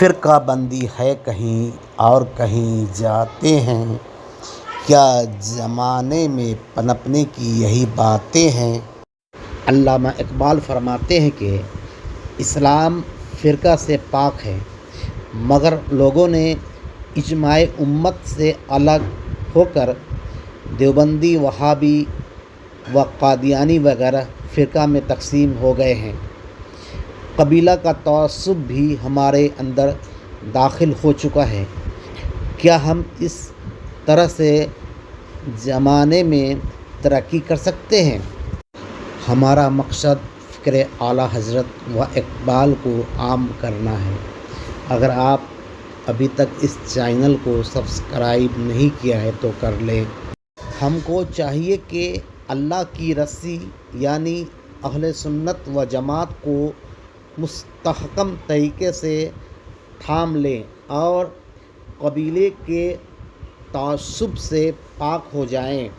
فرقہ بندی ہے کہیں اور کہیں جاتے ہیں، کیا زمانے میں پنپنے کی یہی باتیں ہیں۔ علامہ اقبال فرماتے ہیں کہ اسلام فرقہ سے پاک ہے، مگر لوگوں نے اجماع امت سے الگ ہو کر دیوبندی، وہابی و قادیانی وغیرہ فرقہ میں تقسیم ہو گئے ہیں۔ قبیلہ کا تعصب بھی ہمارے اندر داخل ہو چکا ہے۔ کیا ہم اس طرح سے زمانے میں ترقی کر سکتے ہیں؟ ہمارا مقصد فکر اعلیٰ حضرت و اقبال کو عام کرنا ہے۔ اگر آپ ابھی تک اس چینل کو سبسکرائب نہیں کیا ہے تو کر لیں۔ ہم کو چاہیے کہ اللہ کی رسی یعنی اہل سنت و جماعت کو مستحکم طریقے سے تھام لیں اور قبیلے کے تعصب سے پاک ہو جائیں۔